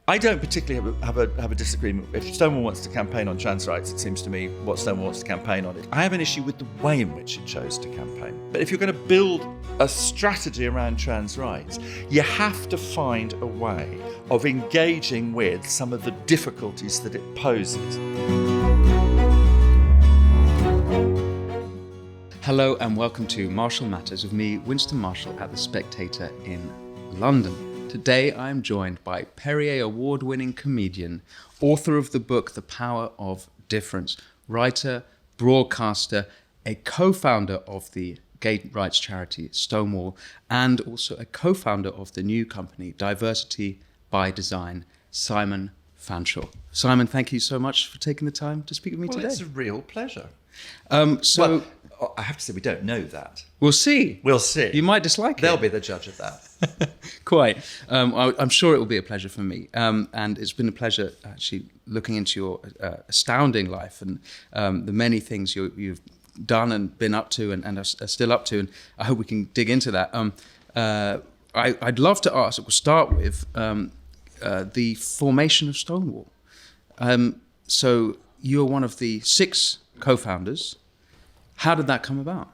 I don't particularly have a disagreement. If Stonewall wants to campaign on trans rights, it seems to me what Stonewall wants to campaign on it. I have an issue with the way in which it chose to campaign. But if you're going to build a strategy around trans rights, you have to find a way of engaging with some of the difficulties that it poses. Hello and welcome to Marshall Matters with me, Winston Marshall, at the Spectator in London. Today I am joined by Perrier Award-winning comedian, author of the book The Power of Difference, writer, broadcaster, a co-founder of the gay rights charity Stonewall, and also a co-founder of the new company Diversity by Design, Simon Fanshawe. Simon, thank you so much for taking the time to speak with me today. It's a real pleasure. Well, I have to say we don't know that. We'll see. We'll see. You might dislike it. They'll be the judge of that. Quite. I'm sure it will be a pleasure for me. And it's been a pleasure actually looking into your astounding life and the many things you've done and been up to and are still up to. And I hope we can dig into that. I'd love to ask, we'll start with the formation of Stonewall. So you're one of the 6 co-founders. How did that come about?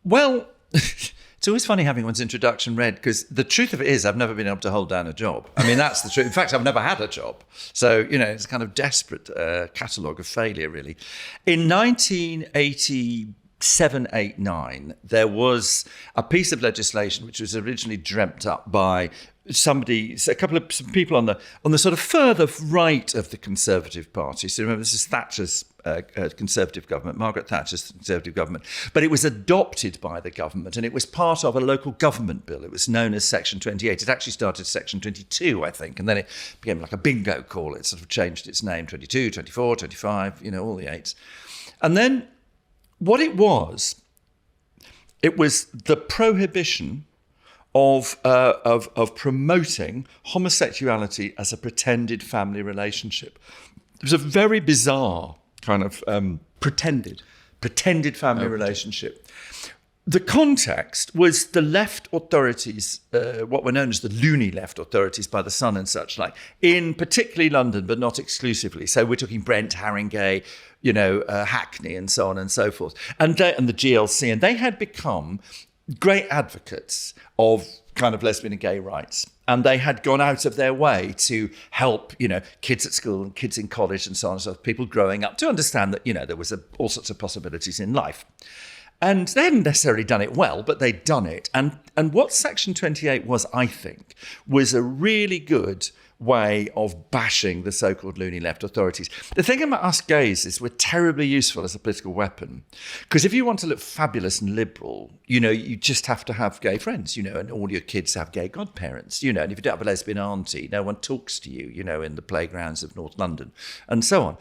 Well, it's always funny having one's introduction read because the truth of it is I've never been able to hold down a job. I mean, that's the truth. In fact, I've never had a job. So, it's a kind of desperate catalogue of failure, really. In 1987, 8, 9, there was a piece of legislation which was originally dreamt up by some people on the sort of further right of the Conservative Party. So remember, this is Thatcher's Conservative government, Margaret Thatcher's Conservative government, but it was adopted by the government and it was part of a local government bill. It was known as Section 28. It actually started Section 22, I think, and then it became like a bingo call. It sort of changed its name, 22, 24, 25, all the 8s. And then what it was the prohibition of promoting homosexuality as a pretended family relationship. It was a very bizarre kind of pretended family relationship. The context was the left authorities, what were known as the loony left authorities by the Sun and such like, in particularly London, but not exclusively. So we're talking Brent, Haringey, Hackney, and so on and so forth, and the GLC, and they had become great advocates of kind of lesbian and gay rights. And they had gone out of their way to help, kids at school and kids in college and so on and so forth, people growing up to understand that, there was all sorts of possibilities in life. And they hadn't necessarily done it well, but they'd done it. And what Section 28 was, I think, was a really good way of bashing the so-called loony left authorities. The thing about us gays is we're terribly useful as a political weapon. Because if you want to look fabulous and liberal, you just have to have gay friends, and all your kids have gay godparents, and if you don't have a lesbian auntie, no one talks to you, in the playgrounds of North London, and so on.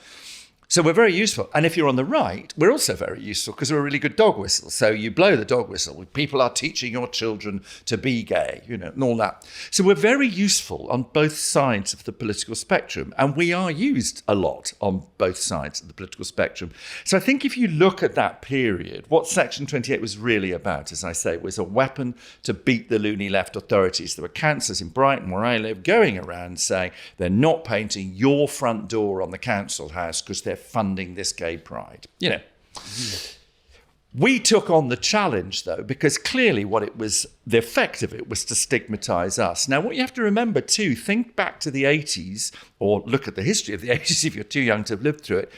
So we're very useful. And if you're on the right, we're also very useful because we're a really good dog whistle. So you blow the dog whistle. People are teaching your children to be gay, and all that. So we're very useful on both sides of the political spectrum. And we are used a lot on both sides of the political spectrum. So I think if you look at that period, what Section 28 was really about, as I say, was a weapon to beat the loony left authorities. There were councillors in Brighton, where I live, going around saying they're not painting your front door on the council house because they're funding this gay pride. We took on the challenge, though, because clearly the effect of it was to stigmatise us. Now, what you have to remember, too, think back to the 80s, or look at the history of the 80s if you're too young to have lived through it.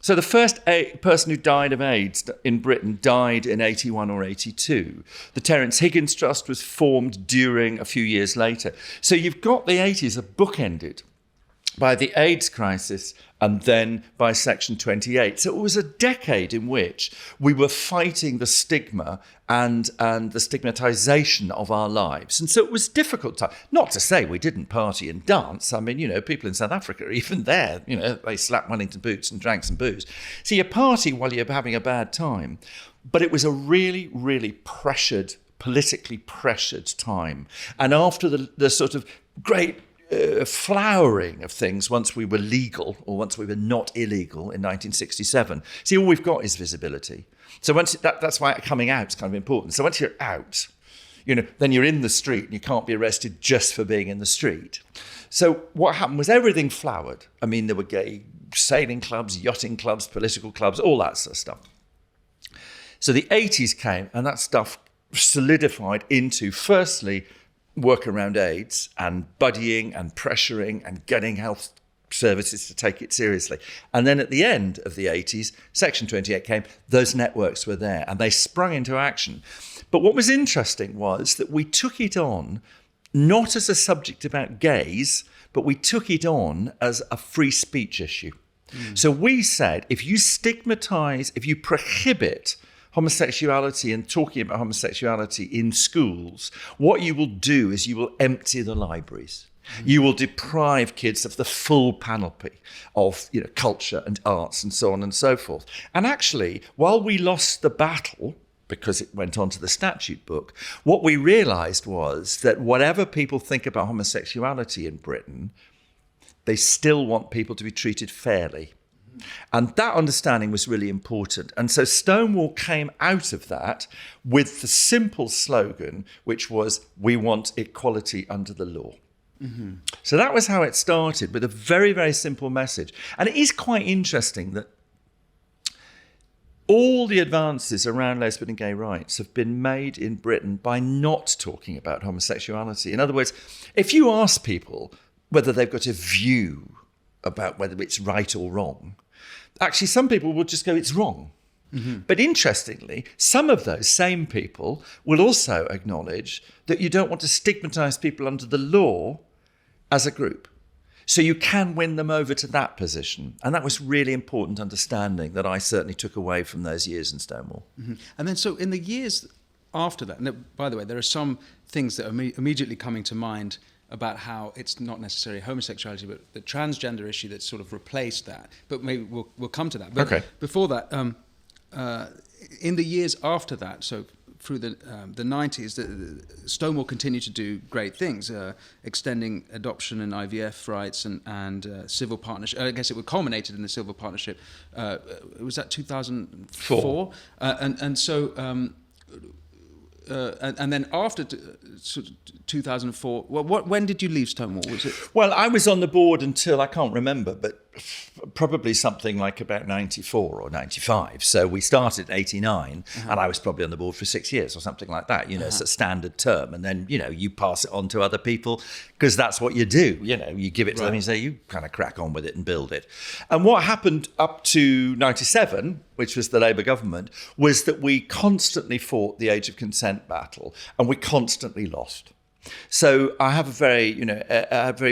So the first person who died of AIDS in Britain died in 81 or 82. The Terence Higgins Trust was formed a few years later. So you've got the 80s are bookended by the AIDS crisis and then by Section 28. So it was a decade in which we were fighting the stigma and the stigmatisation of our lives. And so it was difficult time. Not to say we didn't party and dance. I mean, people in South Africa, even there, they slapped Wellington boots and drank some booze. So you party while you're having a bad time. But it was a really, really politically pressured time. And after the sort of great flowering of things once we were legal or once we were not illegal in 1967. See, all we've got is visibility. So that's why coming out is kind of important. So once you're out, then you're in the street and you can't be arrested just for being in the street. So what happened was everything flowered. I mean, there were gay sailing clubs, yachting clubs, political clubs, all that sort of stuff. So the 80s came, and that stuff solidified into, firstly, work around AIDS and buddying and pressuring and getting health services to take it seriously. And then at the end of the 80s, Section 28 came, those networks were there, and they sprung into action. But what was interesting was that we took it on not as a subject about gays, but we took it on as a free speech issue. So we said, if you stigmatize, if you prohibit homosexuality and talking about homosexuality in schools, what you will do is you will empty the libraries. You will deprive kids of the full panoply of, culture and arts and so on and so forth. And actually, while we lost the battle, because it went on to the statute book, what we realized was that whatever people think about homosexuality in Britain, they still want people to be treated fairly. And that understanding was really important. And so Stonewall came out of that with the simple slogan, which was, we want equality under the law. Mm-hmm. So that was how it started, with a very, very simple message. And it is quite interesting that all the advances around lesbian and gay rights have been made in Britain by not talking about homosexuality. In other words, if you ask people whether they've got a view about whether it's right or wrong, actually some people will just go, it's wrong. Mm-hmm. But interestingly, some of those same people will also acknowledge that you don't want to stigmatise people under the law as a group. So you can win them over to that position. And that was really important understanding that I certainly took away from those years in Stonewall. Mm-hmm. And then so in the years after that, and by the way, there are some things that are immediately coming to mind about how it's not necessarily homosexuality, but the transgender issue that sort of replaced that. But maybe we'll come to that. But okay. Before that, in the years after that, so through the 90s, Stonewall continued to do great things, extending adoption and IVF rights and civil partnership. I guess it culminated in the civil partnership. Was that 2004? And so... and then after 2004, when did you leave Stonewall? Was it? Well, I was on the board until, I can't remember, but probably something like about 94 or 95. So we started in 89, and I was probably on the board for 6 years or something like that. It's a standard term. And then, you pass it on to other people because that's what you do. You give it to them and you say, you kind of crack on with it and build it. And what happened up to 97, which was the Labour government, was that we constantly fought the age of consent battle, and we constantly lost. So I have a very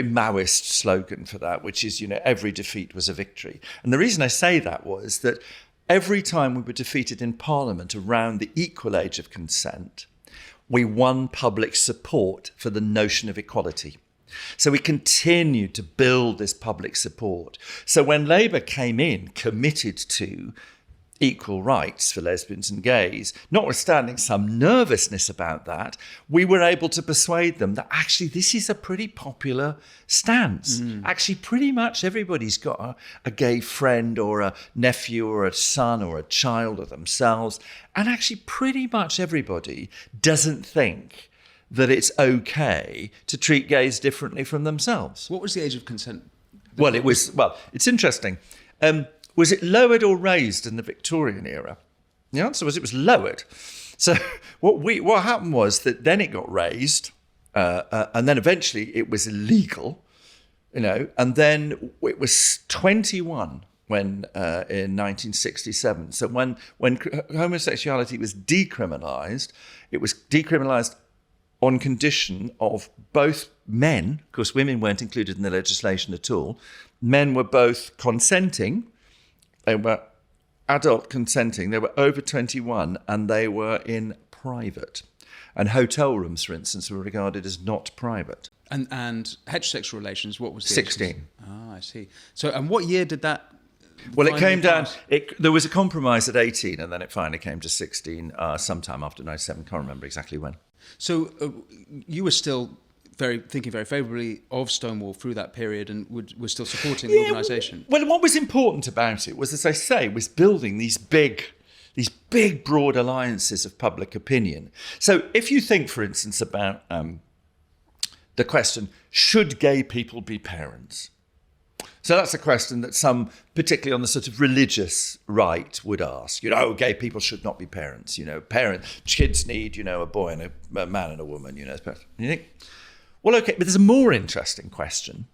Maoist slogan for that, which is, every defeat was a victory. And the reason I say that was that every time we were defeated in Parliament around the equal age of consent, we won public support for the notion of equality. So we continued to build this public support. So when Labour came in, committed to equal rights for lesbians and gays, notwithstanding some nervousness about that, we were able to persuade them that actually this is a pretty popular stance. Actually, pretty much everybody's got a gay friend or a nephew or a son or a child of themselves. And actually, pretty much everybody doesn't think that it's okay to treat gays differently from themselves. What was the age of consent? Well, it's interesting. Was it lowered or raised in the Victorian era? The answer was it was lowered. So what happened was that then it got raised, and then eventually it was illegal, and then it was 21 when in 1967. So when homosexuality was decriminalised, it was decriminalised on condition of both men, of course women weren't included in the legislation at all, men were both consenting. They were adult consenting, they were over 21, and they were in private. And hotel rooms, for instance, were regarded as not private. And heterosexual relations, what was the 16. Oh, I see. So, and what year did that? Well, it came down, there was a compromise at 18, and then it finally came to 16 sometime after 97, can't remember exactly when. So you were still thinking very favourably of Stonewall through that period and were still supporting the organisation. Well, what was important about it was, as I say, was building these big, broad alliances of public opinion. So if you think, for instance, about the question, should gay people be parents? So that's a question that some, particularly on the sort of religious right, would ask. Gay people should not be parents. Kids need, a boy and a man and a woman. And you think, well, okay, but there's a more interesting question,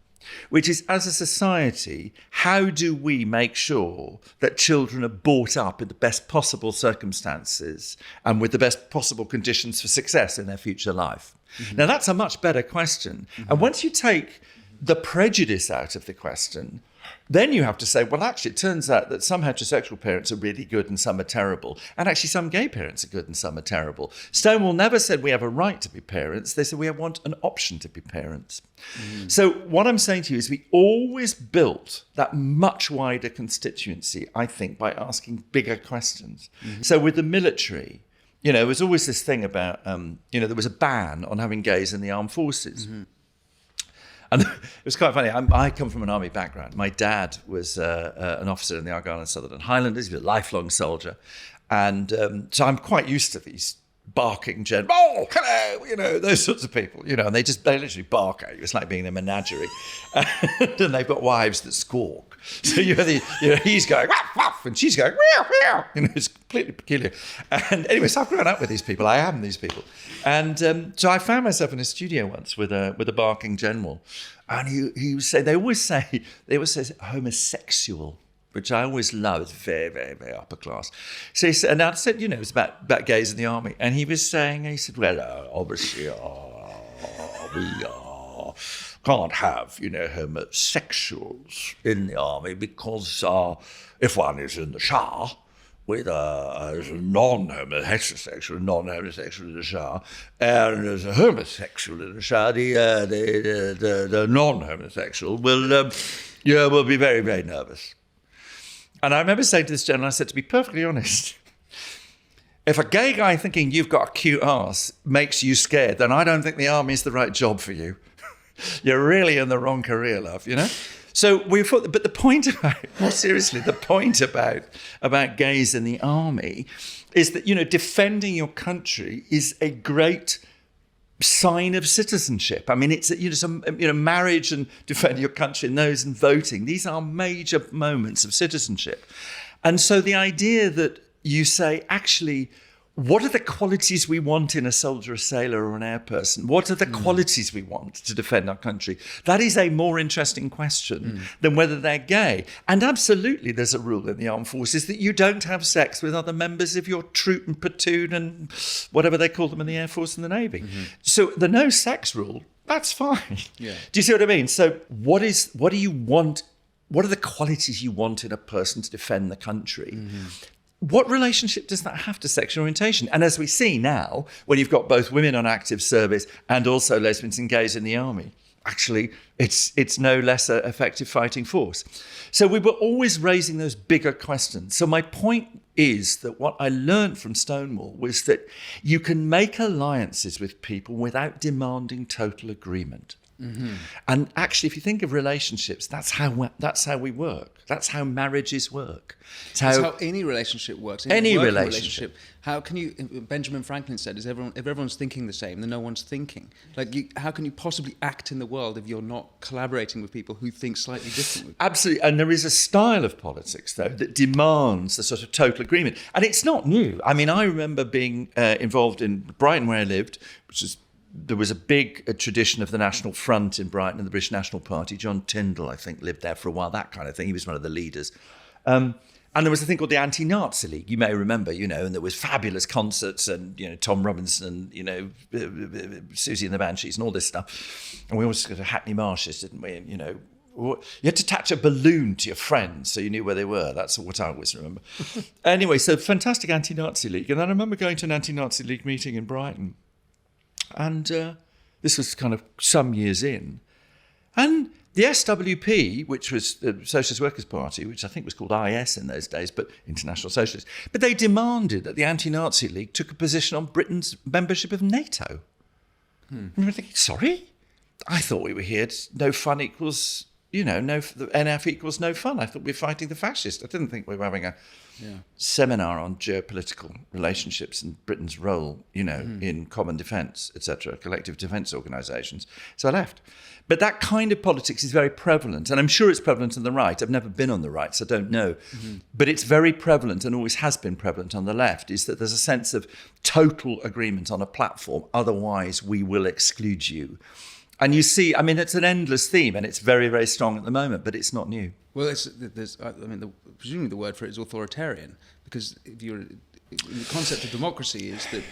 which is, as a society, how do we make sure that children are brought up in the best possible circumstances and with the best possible conditions for success in their future life? Mm-hmm. Now, that's a much better question. Mm-hmm. And once you take the prejudice out of the question, then you have to say, well, actually, it turns out that some heterosexual parents are really good and some are terrible. And actually, some gay parents are good and some are terrible. Stonewall never said we have a right to be parents. They said we want an option to be parents. Mm. So what I'm saying to you is we always built that much wider constituency, I think, by asking bigger questions. Mm-hmm. So with the military, there was always this thing about, there was a ban on having gays in the armed forces. Mm-hmm. And it was quite funny. I come from an army background. My dad was an officer in the Argyll and Sutherland Highlanders. He was a lifelong soldier. And so I'm quite used to these barking generals. Oh, hello, those sorts of people, and they literally bark at you. It's like being in a menagerie. And they've got wives that squawk. So he's going, waf, waf, and she's going, meow, meow. It's completely peculiar. And anyway, so I've grown up with these people. I am these people. And so I found myself in a studio once with a barking general. And he would say, they always say homosexual, which I always love. It's very, very, very upper class. So he said, and I said, it was about gays in the army. And he said, well, obviously, we can't have, homosexuals in the army because if one is in the shower with a heterosexual in the shower, and there's a homosexual in the shower, the non-homosexual will be very, very nervous. And I remember saying to this general, I said, to be perfectly honest, if a gay guy thinking you've got a cute arse makes you scared, then I don't think the army's the right job for you. You're really in the wrong career, love, So we thought, but the point about, more seriously, the point about gays in the army is that, defending your country is a great sign of citizenship. I mean, it's marriage and defending your country and those and voting. These are major moments of citizenship. And so the idea that you say, actually, what are the qualities we want in a soldier, a sailor, or an air person? What are the qualities we want to defend our country? That is a more interesting question than whether they're gay. And absolutely, there's a rule in the armed forces that you don't have sex with other members of your troop and platoon and whatever they call them in the Air Force and the Navy. Mm-hmm. So the no sex rule, that's fine. Yeah. Do you see what I mean? So what do you want? What are the qualities you want in a person to defend the country? Mm-hmm. What relationship does that have to sexual orientation? And as we see now, when you've got both women on active service and also lesbians and gays in the army, actually, it's no less an effective fighting force. So we were always raising those bigger questions. So my point is that what I learned from Stonewall was that you can make alliances with people without demanding total agreement. Mm-hmm. And actually, if you think of relationships, that's how we work. That's how marriages work. That's how any relationship works. Any relationship. How can you? Benjamin Franklin said, if everyone's thinking the same, then no one's thinking. How can you possibly act in the world if you're not collaborating with people who think slightly differently? Absolutely. And there is a style of politics, though, that demands the sort of total agreement. And it's not new. I mean, I remember being involved in Brighton, where I lived, there was a big tradition of the National Front in Brighton and the British National Party. John Tyndall, I think, lived there for a while, that kind of thing. He was one of the leaders. And there was a thing called the Anti-Nazi League, you may remember, and there was fabulous concerts and, Tom Robinson, Susie and the Banshees and all this stuff. And we always go to Hackney Marshes, didn't we? And, you had to attach a balloon to your friends so you knew where they were. That's what I always remember. Anyway, so fantastic Anti-Nazi League. And I remember going to an Anti-Nazi League meeting in Brighton. And this was kind of some years in. And the SWP, which was the Socialist Workers' Party, which I think was called IS in those days, but International Socialist, but they demanded that the Anti-Nazi League took a position on Britain's membership of NATO. And we were thinking, sorry? I thought we were here to no fun equals the NF equals no fun. I thought we were fighting the fascists. I didn't think we were having a seminar on geopolitical relationships and Britain's role, in common defence, etc., collective defence organisations. So I left. But that kind of politics is very prevalent, and I'm sure it's prevalent on the right. I've never been on the right, so I don't know. But it's very prevalent, and always has been prevalent on the left, is that there's a sense of total agreement on a platform, otherwise we will exclude you. And you see, it's an endless theme, and it's very, very strong at the moment, but it's not new. Well, presumably the word for it is authoritarian, because the concept of democracy is that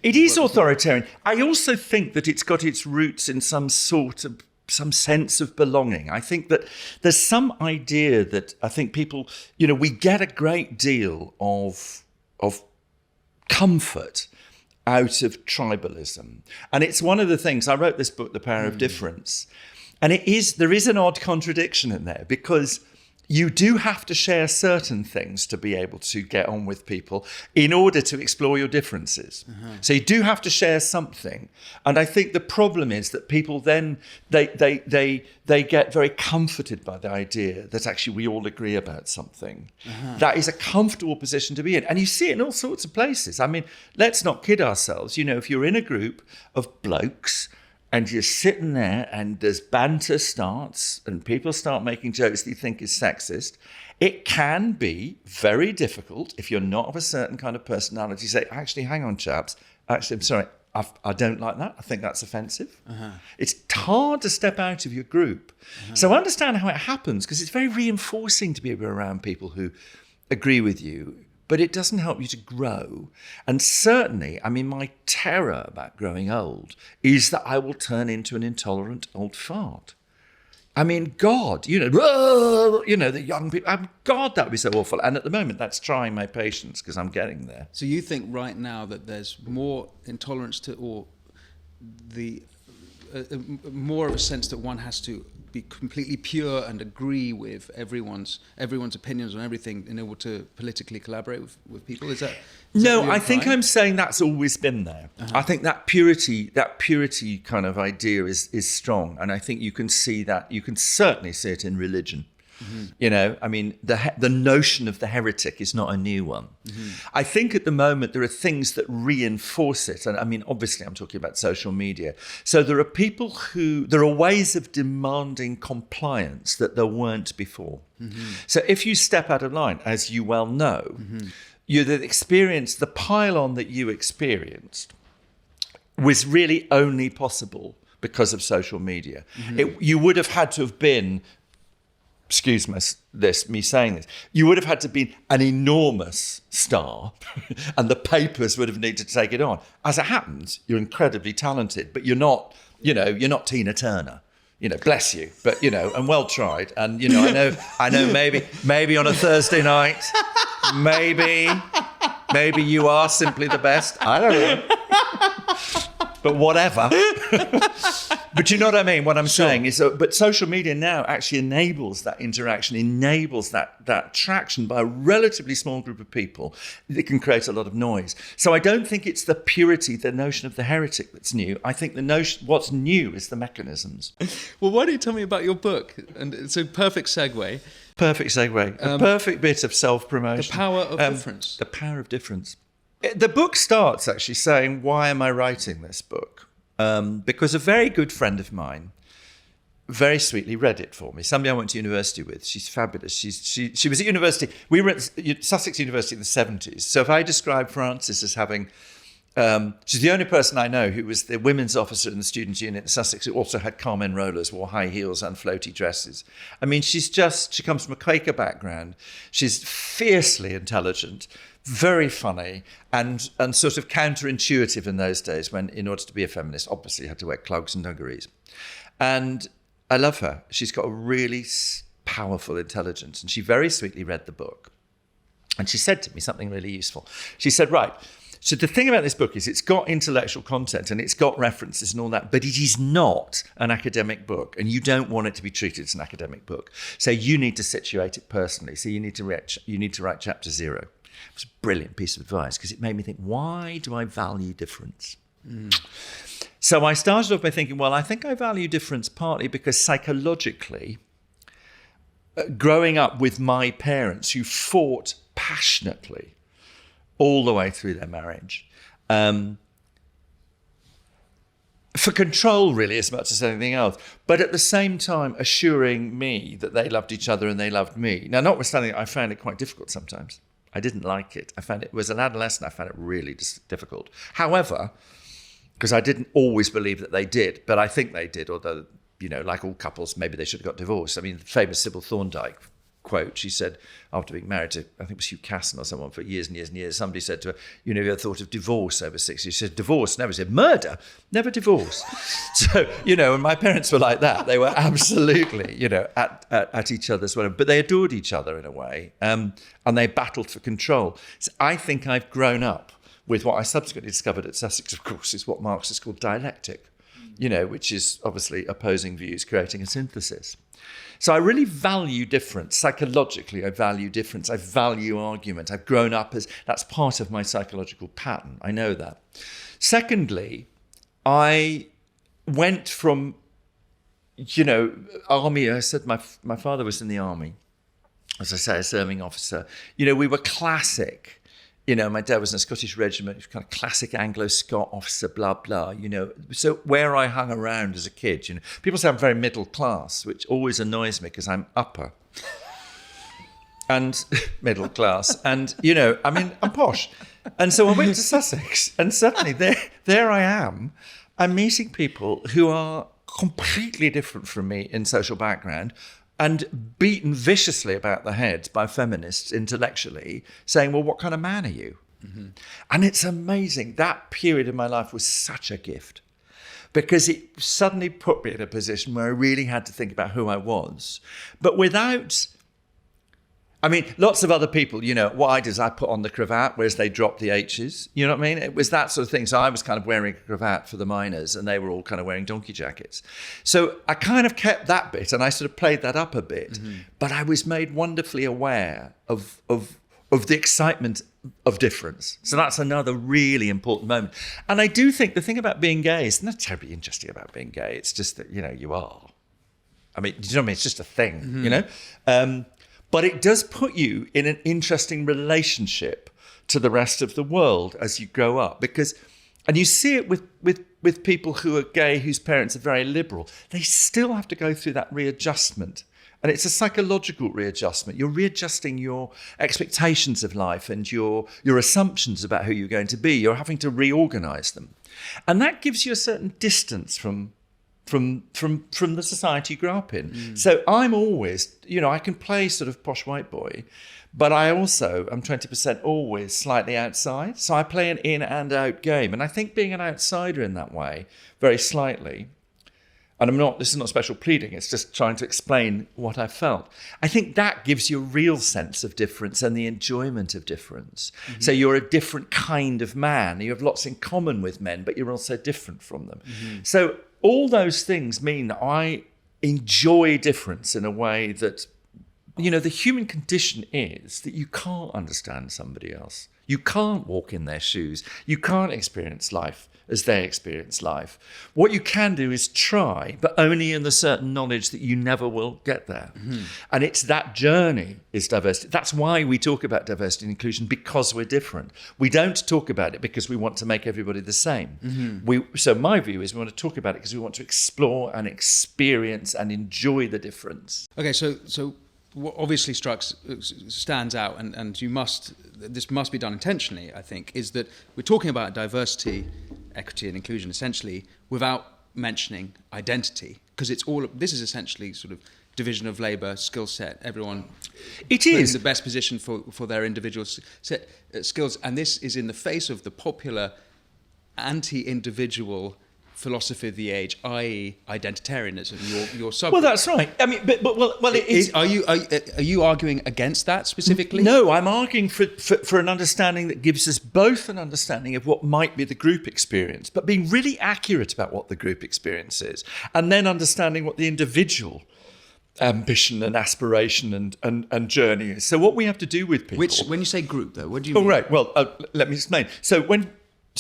it is authoritarian. I also think that it's got its roots in some sense of belonging. I think that there's some idea that I think people, we get a great deal of comfort out of tribalism. And it's one of the things, I wrote this book, The Power of Difference, and there is an odd contradiction in there, because you do have to share certain things to be able to get on with people in order to explore your differences. So you do have to share something. And I think the problem is that people then, they get very comforted by the idea that actually we all agree about something. That is a comfortable position to be in. And you see it in all sorts of places. Let's not kid ourselves. If you're in a group of blokes, and you're sitting there and there's banter starts and people start making jokes that you think is sexist, it can be very difficult if you're not of a certain kind of personality to say, actually, hang on, chaps. Actually, I'm sorry, I don't like that. I think that's offensive. It's hard to step out of your group. So I understand how it happens, because it's very reinforcing to be around people who agree with you, but it doesn't help you to grow. And certainly, my terror about growing old is that I will turn into an intolerant old fart. God, the young people, God, that would be so awful. And at the moment, that's trying my patience, because I'm getting there. So you think right now that there's more intolerance to, or more of a sense that one has to be completely pure and agree with everyone's opinions on everything in order to politically collaborate with people? Is that no, I think I'm saying that's always been there. I think that purity kind of idea is strong, and I think you can see that. You can certainly see it in religion. The notion of the heretic is not a new one. I think at the moment there are things that reinforce it. And obviously I'm talking about social media. So there are ways of demanding compliance that there weren't before. So if you step out of line, as you well know, the pile-on that you experienced was really only possible because of social media. You would have had to have been, excuse me saying this, you would have had to be an enormous star and the papers would have needed to take it on. As it happens, you're incredibly talented, but you're not Tina Turner. Bless you, but and well tried. And I know maybe on a Thursday night, maybe you are simply the best. I don't know. But whatever. But you know what I mean? What I'm saying is, but social media now actually enables that interaction, enables that traction by a relatively small group of people that can create a lot of noise. So I don't think it's the purity, the notion of the heretic that's new. I think what's new is the mechanisms. Well, why don't you tell me about your book? And it's a perfect segue. Perfect segue. A perfect bit of self-promotion. The Power of Difference. The Power of Difference. The book starts actually saying, why am I writing this book? Because a very good friend of mine very sweetly read it for me. Somebody I went to university with. She's fabulous. She was at university. We were at Sussex University in the 70s. So if I describe Frances as having... she's the only person I know who was the women's officer in the students' unit in Sussex, who also had Carmen rollers, wore high heels and floaty dresses. she comes from a Quaker background. She's fiercely intelligent, very funny, and sort of counterintuitive in those days, when in order to be a feminist, obviously you had to wear clogs and dungarees. And I love her. She's got a really powerful intelligence, and she very sweetly read the book. And she said to me something really useful. She said, right, so the thing about this book is it's got intellectual content and it's got references and all that, but it is not an academic book, and you don't want it to be treated as an academic book. So you need to situate it personally. So you need to write chapter 0. It was a brilliant piece of advice, because it made me think, why do I value difference? So I started off by thinking, well, I think I value difference partly because psychologically, growing up with my parents who fought passionately all the way through their marriage, for control really as much as anything else, but at the same time assuring me that they loved each other and they loved me. Now, notwithstanding, I found it quite difficult sometimes. I didn't like it. I found it was an adolescent. I found it really difficult. However, because I didn't always believe that they did, but I think they did, although, like all couples, maybe they should have got divorced. I mean, the famous Sybil Thorndike quote, she said, after being married to, I think it was Hugh Casson or someone for years and years and years, somebody said to her, have you ever thought of divorce over 60? She said, divorce, never. She said, murder, never divorce. So, and my parents were like that. They were absolutely, at each other's will. But they adored each other in a way, and they battled for control. So I think I've grown up with what I subsequently discovered at Sussex, of course, is what Marx has called dialectic, which is obviously opposing views creating a synthesis. So I really value difference. Psychologically, I value difference. I value argument. I've grown up that's part of my psychological pattern. I know that. Secondly, I went from, army. I said my father was in the army, as I say, a serving officer. We were classic. My dad was in a Scottish regiment, he was kind of classic Anglo-Scot officer, blah, blah, So where I hung around as a kid, people say I'm very middle class, which always annoys me because I'm upper and middle class. And, I'm posh. And so I went to Sussex and suddenly there I am. I'm meeting people who are completely different from me in social background, and beaten viciously about the head by feminists intellectually, saying, well, what kind of man are you? Mm-hmm. And it's amazing. That period in my life was such a gift because it suddenly put me in a position where I really had to think about who I was. But without... lots of other people, what I did is I put on the cravat, whereas they dropped the H's. You know what I mean? It was that sort of thing. So I was kind of wearing a cravat for the miners and they were all kind of wearing donkey jackets. So I kind of kept that bit and I sort of played that up a bit. Mm-hmm. But I was made wonderfully aware of the excitement of difference. So that's another really important moment. And I do think the thing about being gay is not terribly interesting about being gay. It's just that, you are. Do you know what I mean? It's just a thing, mm-hmm. But it does put you in an interesting relationship to the rest of the world as you grow up. And you see it with people who are gay, whose parents are very liberal. They still have to go through that readjustment. And it's a psychological readjustment. You're readjusting your expectations of life and your assumptions about who you're going to be. You're having to reorganize them. And that gives you a certain distance from the society you grew up in. Mm. So I'm always, I can play sort of posh white boy, but I also am 20% always slightly outside. So I play an in and out game. And I think being an outsider in that way, very slightly, and this is not special pleading, it's just trying to explain what I felt. I think that gives you a real sense of difference and the enjoyment of difference. Mm-hmm. So you're a different kind of man. You have lots in common with men, but you're also different from them. Mm-hmm. So all those things mean that I enjoy difference in a way that, the human condition is that you can't understand somebody else. You can't walk in their shoes. You can't experience life as they experience life. What you can do is try, but only in the certain knowledge that you never will get there. Mm-hmm. And it's that journey is diversity. That's why we talk about diversity and inclusion, because we're different. We don't talk about it because we want to make everybody the same. Mm-hmm. So my view is we want to talk about it because we want to explore and experience and enjoy the difference. Okay, so what obviously stands out, and this must be done intentionally, I think, is that we're talking about diversity, equity and inclusion essentially without mentioning identity, because this is essentially sort of division of labour, skill set, everyone it is in the best position for their individual set, skills, and this is in the face of the popular anti-individual philosophy of the age, i.e., identitarianism. Your subgroup. Well, that's right. Are you arguing against that specifically? No, I'm arguing for an understanding that gives us both an understanding of what might be the group experience, but being really accurate about what the group experience is, and then understanding what the individual ambition and aspiration and journey is. So what we have to do with people... When you say group, though, what do you mean? Oh, right. Well, let me explain. So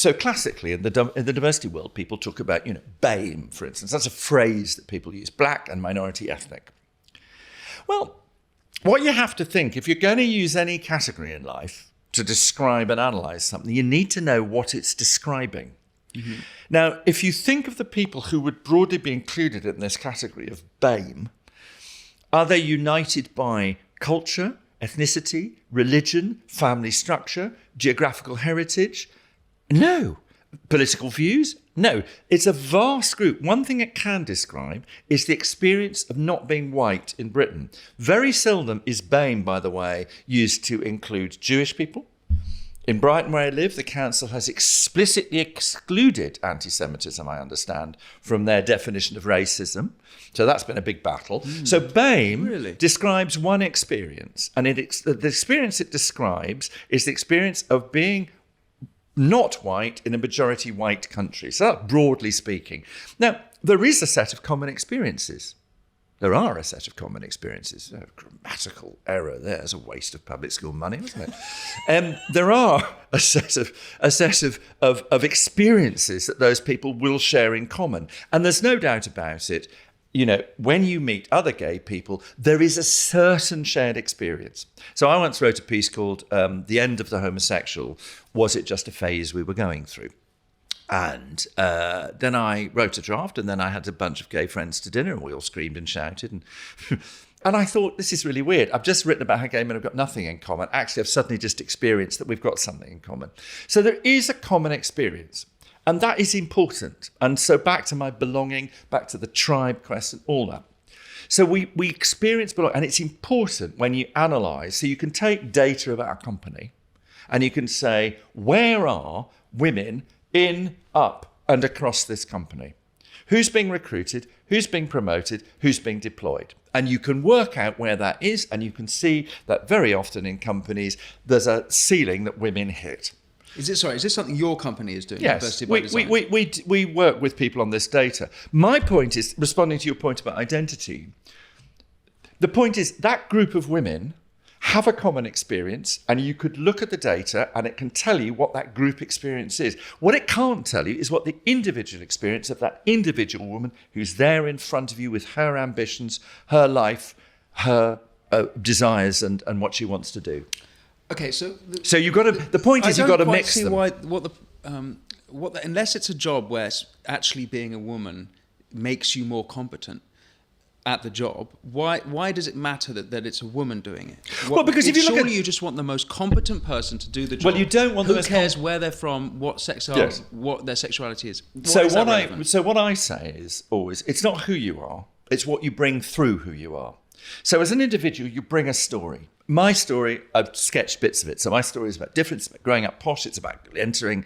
So classically, in the diversity world, people talk about, BAME, for instance. That's a phrase that people use, black and minority ethnic. Well, what you have to think, if you're going to use any category in life to describe and analyse something, you need to know what it's describing. Mm-hmm. Now, if you think of the people who would broadly be included in this category of BAME, are they united by culture, ethnicity, religion, family structure, geographical heritage? No. Political views? No. It's a vast group. One thing it can describe is the experience of not being white in Britain. Very seldom is BAME, by the way, used to include Jewish people. In Brighton, where I live, the council has explicitly excluded anti-Semitism, I understand, from their definition of racism. So that's been a big battle. So BAME describes one experience, and the experience it describes is the experience of being not white in a majority white country. So that's broadly speaking. Now, there is a set of common experiences. There are a set of common experiences. A grammatical error there. It's a waste of public school money, isn't it? There are a set of experiences that those people will share in common. And there's no doubt about it, when you meet other gay people, there is a certain shared experience. So I once wrote a piece called The End of the Homosexual, Was It Just a Phase We Were Going Through? And then I wrote a draft, and then I had a bunch of gay friends to dinner, and we all screamed and shouted. And I thought, this is really weird. I've just written about how gay men have got nothing in common. Actually, I've suddenly just experienced that we've got something in common. So there is a common experience. And that is important. And so back to my belonging, back to the tribe question, all that. So we experience belonging, and it's important when you analyse. So you can take data about a company, and you can say, where are women in, up, and across this company? Who's being recruited? Who's being promoted? Who's being deployed? And you can work out where that is, and you can see that very often in companies, there's a ceiling that women hit. Is this something your company is doing? Yes, we work with people on this data. My point is, responding to your point about identity, the point is that group of women have a common experience, and you could look at the data and it can tell you what that group experience is. What it can't tell you is what the individual experience of that individual woman who's there in front of you with her ambitions, her life, her desires, and what she wants to do. Okay, so you've got to. The point is, you've got to mix them. Unless it's a job where actually being a woman makes you more competent at the job, why does it matter that it's a woman doing it? Well, because if you look surely you just want the most competent person to do the job. Well, you don't want. Who cares where they're from, what their sexuality is? So what I say is always, it's not who you are; it's what you bring through who you are. So as an individual, you bring a story. My story, I've sketched bits of it. So my story is about difference, about growing up posh. It's about entering,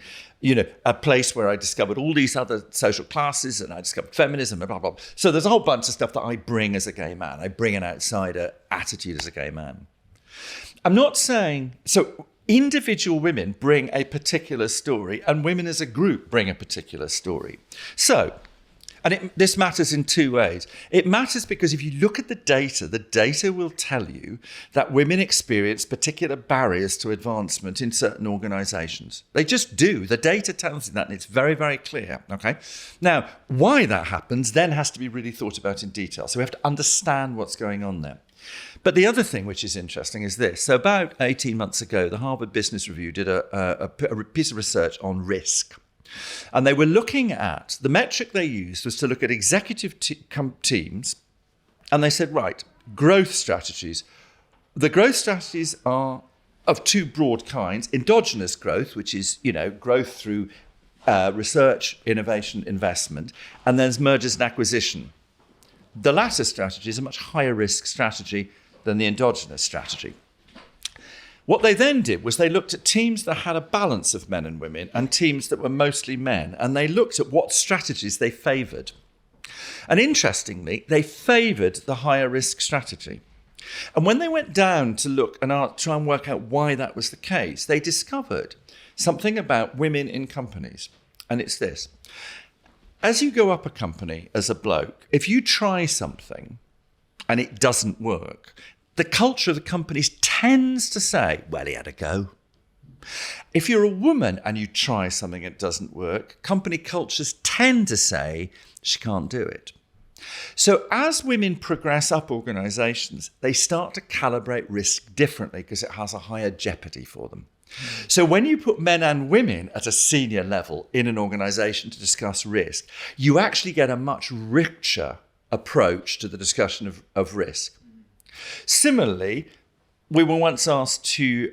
a place where I discovered all these other social classes, and I discovered feminism and blah, blah, blah. So there's a whole bunch of stuff that I bring as a gay man. I bring an outsider attitude as a gay man. I'm not saying, so individual women bring a particular story, and women as a group bring a particular story. So, this matters in two ways. It matters because if you look at the data will tell you that women experience particular barriers to advancement in certain organisations. They just do. The data tells you that, and it's very, very clear. Okay. Now, why that happens then has to be really thought about in detail. So we have to understand what's going on there. But the other thing which is interesting is this. So about 18 months ago, the Harvard Business Review did a piece of research on risk. And they were looking at, the metric they used was to look at executive teams, and they said, right, growth strategies. The growth strategies are of two broad kinds: endogenous growth, which is, growth through research, innovation, investment, and there's mergers and acquisition. The latter strategy is a much higher risk strategy than the endogenous strategy. What they then did was they looked at teams that had a balance of men and women and teams that were mostly men, and they looked at what strategies they favoured. And interestingly, they favoured the higher risk strategy. And when they went down to look and try and work out why that was the case, they discovered something about women in companies. And it's this. As you go up a company as a bloke, if you try something and it doesn't work, the culture of the companies tends to say, well, he had a go. If you're a woman and you try something and it doesn't work, company cultures tend to say she can't do it. So as women progress up organisations, they start to calibrate risk differently because it has a higher jeopardy for them. So when you put men and women at a senior level in an organisation to discuss risk, you actually get a much richer approach to the discussion of risk. Similarly, we were once asked to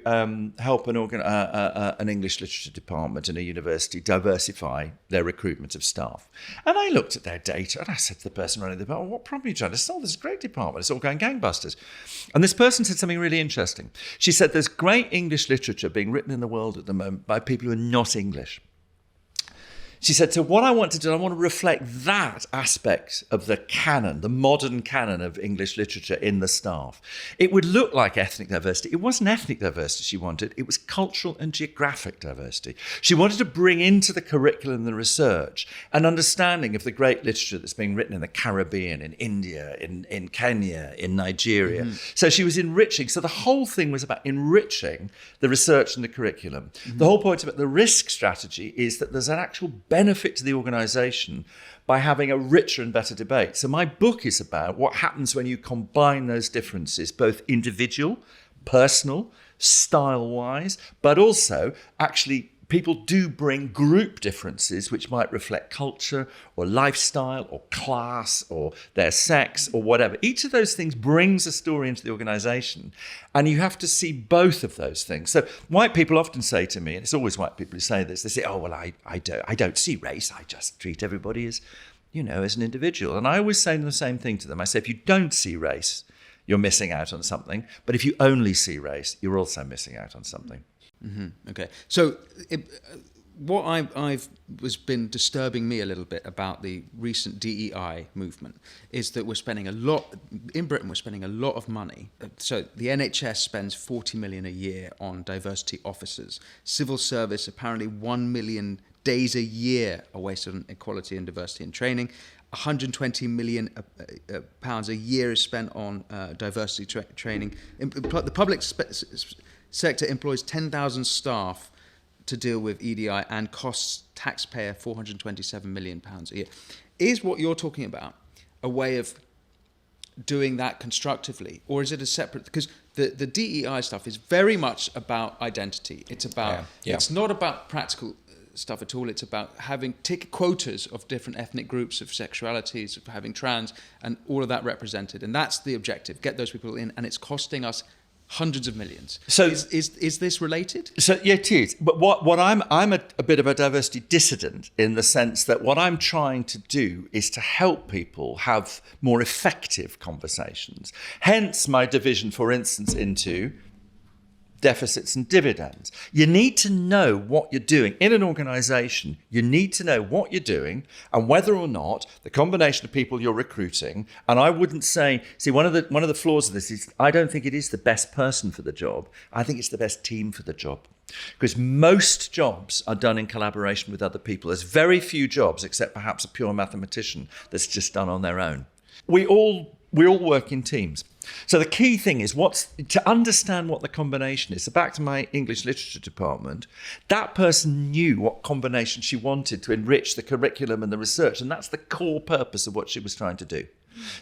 help an English literature department in a university diversify their recruitment of staff. And I looked at their data and I said to the person running the department, what problem are you trying to solve? This is a great department. It's all going gangbusters. And this person said something really interesting. She said, there's great English literature being written in the world at the moment by people who are not English. She said, so what I want to do, I want to reflect that aspect of the canon, the modern canon of English literature in the staff. It would look like ethnic diversity. It wasn't ethnic diversity she wanted. It was cultural and geographic diversity. She wanted to bring into the curriculum the research an understanding of the great literature that's being written in the Caribbean, in India, in Kenya, in Nigeria. Mm-hmm. So she was enriching. So the whole thing was about enriching the research and the curriculum. Mm-hmm. The whole point about the risk strategy is that there's an actual benefit to the organisation by having a richer and better debate. So my book is about what happens when you combine those differences, both individual, personal, style-wise, but also actually people do bring group differences which might reflect culture or lifestyle or class or their sex or whatever. Each of those things brings a story into the organisation, and you have to see both of those things. So white people often say to me, and it's always white people who say this, they say, oh, well, I don't see race. I just treat everybody as, as an individual. And I always say the same thing to them. I say, if you don't see race, you're missing out on something. But if you only see race, you're also missing out on something. Mm-hmm. Okay. So what I've was been disturbing me a little bit about the recent DEI movement is that we're spending a lot of money. So the NHS spends 40 million a year on diversity officers. Civil service, apparently 1 million days a year are wasted on equality and diversity in training. 120 million pounds a year is spent on diversity training. The public sector employs 10,000 staff to deal with EDI and costs taxpayer £427 million a year. Is what you're talking about a way of doing that constructively, or is it a separate? Because the DEI stuff is very much about identity. It's about It's not about practical stuff at all. It's about having quotas of different ethnic groups, of sexualities, of having trans, and all of that represented. And that's the objective. Get those people in, and it's costing us hundreds of millions. So is this related? So yeah, it is. But what I'm a bit of a diversity dissident in the sense that what I'm trying to do is to help people have more effective conversations. Hence my division, for instance, into deficits and dividends. You need to know what you're doing in an organisation. You need to know what you're doing and whether or not the combination of people you're recruiting. And I wouldn't say, one of the flaws of this is I don't think it is the best person for the job. I think it's the best team for the job. Because most jobs are done in collaboration with other people. There's very few jobs, except perhaps a pure mathematician, that's just done on their own. We all work in teams. So the key thing is to understand what the combination is. So back to my English literature department, that person knew what combination she wanted to enrich the curriculum and the research, and that's the core purpose of what she was trying to do.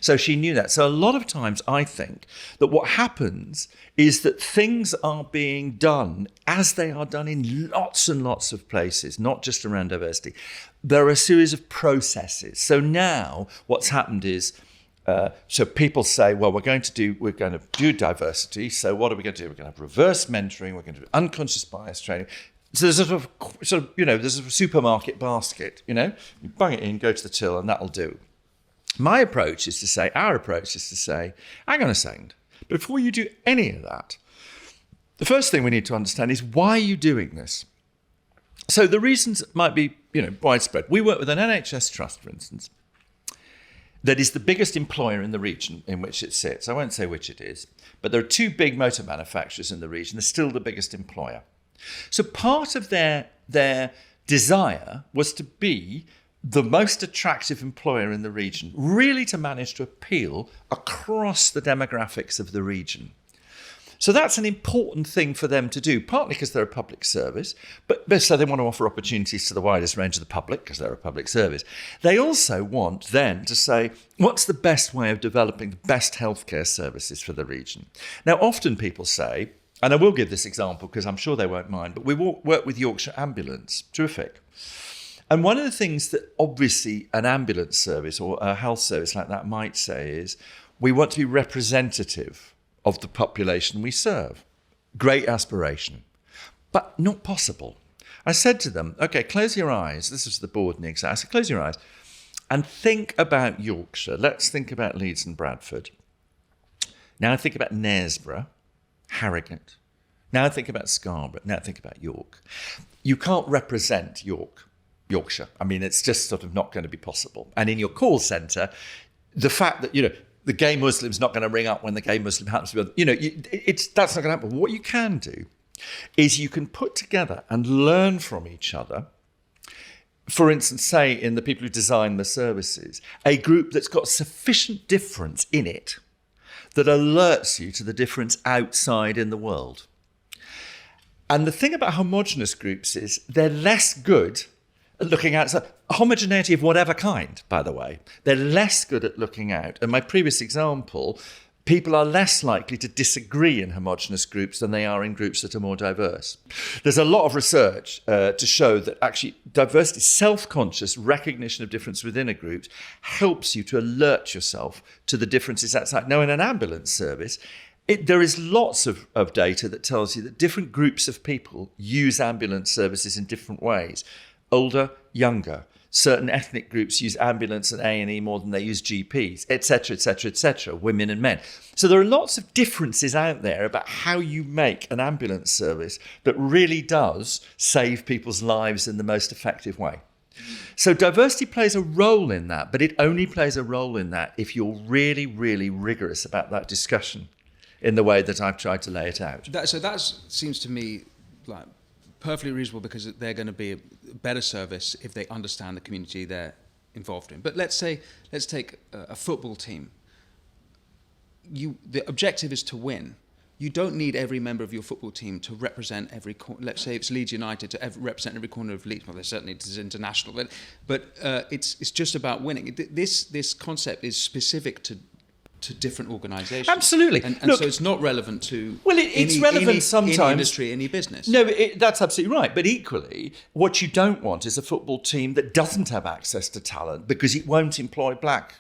So she knew that. So a lot of times I think that what happens is that things are being done as they are done in lots and lots of places, not just around diversity. There are a series of processes. So now what's happened is, so people say, well, we're going to do diversity. So what are we going to do? We're going to have reverse mentoring. We're going to do unconscious bias training. So there's there's a supermarket basket. You bung it in, go to the till, and that'll do. Our approach is to say, hang on a second. Before you do any of that, the first thing we need to understand is why are you doing this? So the reasons might be, widespread. We work with an NHS trust, for instance, that is the biggest employer in the region in which it sits. I won't say which it is, but there are two big motor manufacturers in the region. They're still the biggest employer. So part of their desire was to be the most attractive employer in the region, really to manage to appeal across the demographics of the region. So that's an important thing for them to do, partly because they're a public service, but so they want to offer opportunities to the widest range of the public because they're a public service. They also want then to say, what's the best way of developing the best healthcare services for the region? Now, often people say, and I will give this example because I'm sure they won't mind, but we work with Yorkshire Ambulance. Terrific. And one of the things that obviously an ambulance service or a health service like that might say is, we want to be representative of the population we serve. Great aspiration, but not possible. I said to them, okay, close your eyes. This was the board in the exam. I said, close your eyes and think about Yorkshire. Let's think about Leeds and Bradford. Now think about Knaresborough, Harrogate. Now think about Scarborough. Now think about York. You can't represent Yorkshire. I mean, it's just sort of not going to be possible. And in your call centre, the fact that, the gay Muslim's not going to ring up when the gay Muslim happens to be, that's not going to happen. What you can do is you can put together and learn from each other. For instance, say in the people who design the services, a group that's got sufficient difference in it that alerts you to the difference outside in the world. And the thing about homogenous groups is they're less good at looking outside. Homogeneity of whatever kind, by the way. They're less good at looking out. In my previous example, people are less likely to disagree in homogenous groups than they are in groups that are more diverse. There's a lot of research to show that actually diversity, self-conscious recognition of difference within a group helps you to alert yourself to the differences outside. Now, in an ambulance service, there is lots of data that tells you that different groups of people use ambulance services in different ways. Older, younger. Certain ethnic groups use ambulance and A&E more than they use GPs, etc., etc., etc., women and men. So there are lots of differences out there about how you make an ambulance service that really does save people's lives in the most effective way. So diversity plays a role in that, but it only plays a role in that if you're really, really rigorous about that discussion in the way that I've tried to lay it out. So that seems to me like perfectly reasonable, because they're going to be a better service if they understand the community they're involved in. But let's take a football team. The objective is to win. You don't need every member of your football team to represent every corner. Let's say it's Leeds United to represent every corner of Leeds. Well, there certainly is international, but it's just about winning. This concept is specific to different organisations. Absolutely. And so it's not relevant to sometimes. Any industry, any business. No, that's absolutely right. But equally, what you don't want is a football team that doesn't have access to talent because it won't employ black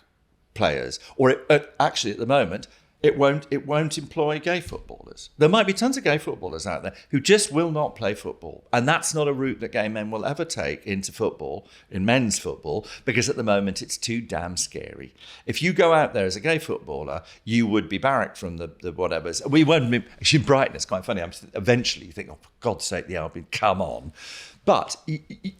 players. Or actually, at the moment, it won't employ gay footballers. There might be tons of gay footballers out there who just will not play football. And that's not a route that gay men will ever take into football, in men's football, because at the moment it's too damn scary. If you go out there as a gay footballer, you would be barracked from the whatevers. We won't be, actually, Brighton, it's quite funny. Eventually you think, oh, for God's sake, the Albion, come on. But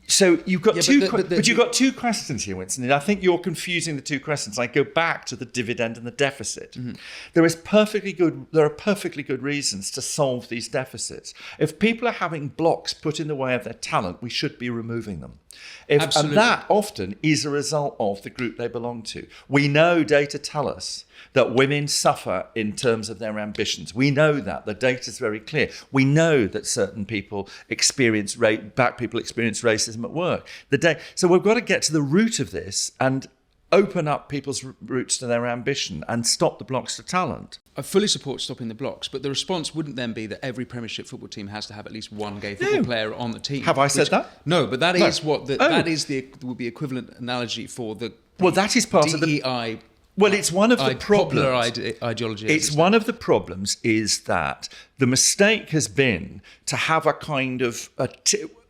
so you've got you've got two questions here, Winston. And I think you're confusing the two questions. I go back to the dividend and the deficit. Mm-hmm. There are perfectly good reasons to solve these deficits. If people are having blocks put in the way of their talent, we should be removing them. And that often is a result of the group they belong to. We know data tell us that women suffer in terms of their ambitions. We know that. The data is very clear. We know that certain people experience racism at work. So we've got to get to the root of this and open up people's roots to their ambition and stop the blocks to talent. I fully support stopping the blocks, but the response wouldn't then be that every Premiership football team has to have at least one gay football player on the team. Have I said that? No, but that is what that would be equivalent analogy for the that is part of the DEI. Well, it's one of the problems. Popular ideology. It's one of the problems is that the mistake has been to have a kind of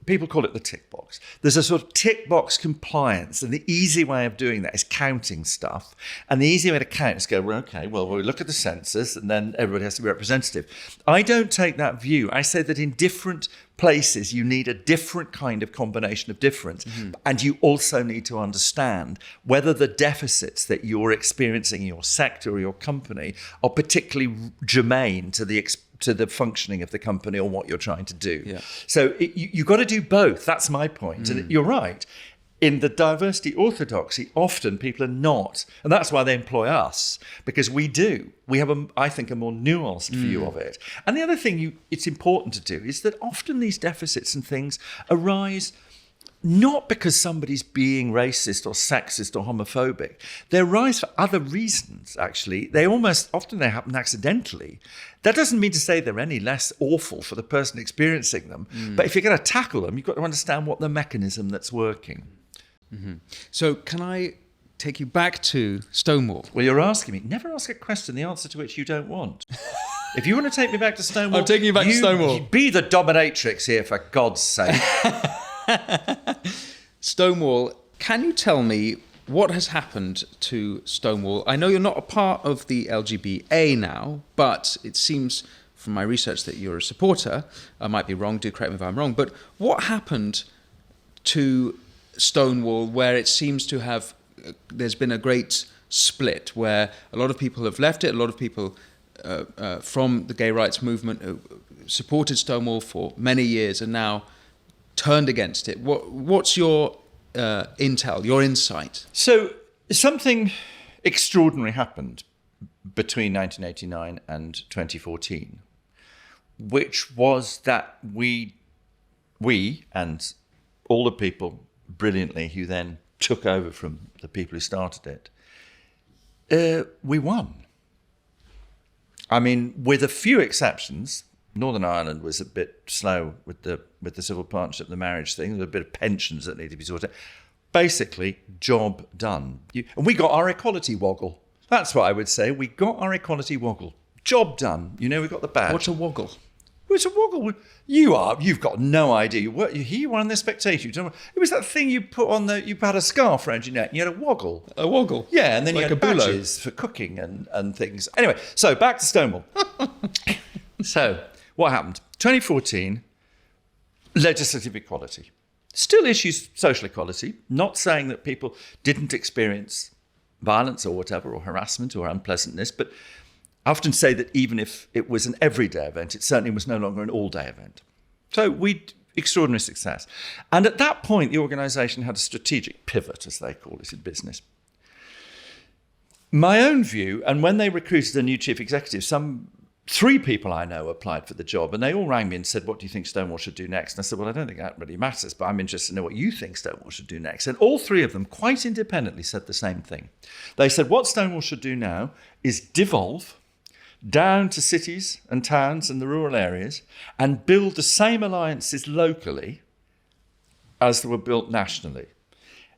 people call it the tick box. There's a sort of tick box compliance, and the easy way of doing that is counting stuff. And the easy way to count is go, well, okay, well, we look at the census, and then everybody has to be representative. I don't take that view. I say that in different places, you need a different kind of combination of difference. Mm-hmm. And you also need to understand whether the deficits that you're experiencing in your sector or your company are particularly germane to the functioning of the company or what you're trying to do. Yeah. So you've got to do both. That's my point. And you're right. in the diversity orthodoxy, often people are not. And that's why they employ us, because we do. We have, I think, a more nuanced view of it. And the other thing it's important to do is that often these deficits and things arise not because somebody's being racist or sexist or homophobic. They arise for other reasons, actually. Often they happen accidentally. That doesn't mean to say they're any less awful for the person experiencing them. But if you're going to tackle them, you've got to understand what the mechanism that's working. Mm-hmm. So can I take you back to Stonewall? Well, you're asking me. Never ask a question, the answer to which you don't want. If you want to take me back to Stonewall... I'm taking you back to Stonewall. Be the dominatrix here, for God's sake. Stonewall, can you tell me what has happened to Stonewall? I know you're not a part of the LGBA now, but it seems from my research that you're a supporter. I might be wrong, do correct me if I'm wrong, but what happened to Stonewall where it seems to have, there's been a great split where a lot of people have left it, a lot of people from the gay rights movement who supported Stonewall for many years and now turned against it. What's your intel, your insight? So something extraordinary happened between 1989 and 2014, which was that we and all the people brilliantly who then took over from the people who started it, we won. I mean, with a few exceptions. Northern Ireland was a bit slow with the civil partnership, the marriage thing. There were a bit of pensions that needed to be sorted. Basically, job done. And we got our equality woggle. That's what I would say. We got our equality woggle. Job done. We got the badge. What's a woggle? What's a woggle? You've got no idea. You were on the Spectator. It was that thing you put on you had a scarf around your neck and you had a woggle. A woggle? Yeah, and then like you had badges for cooking and things. Anyway, so back to Stonewall. So... what happened? 2014, legislative equality. Still issues social equality, not saying that people didn't experience violence or whatever, or harassment or unpleasantness, but I often say that even if it was an everyday event, it certainly was no longer an all-day event. So extraordinary success. And at that point, the organisation had a strategic pivot, as they call it in business. My own view, and when they recruited a new chief executive, 3 people I know applied for the job, and they all rang me and said, what do you think Stonewall should do next? And I said, well, I don't think that really matters, but I'm interested to know what you think Stonewall should do next. And all 3 of them, quite independently, said the same thing. They said, what Stonewall should do now is devolve down to cities and towns and the rural areas and build the same alliances locally as were built nationally.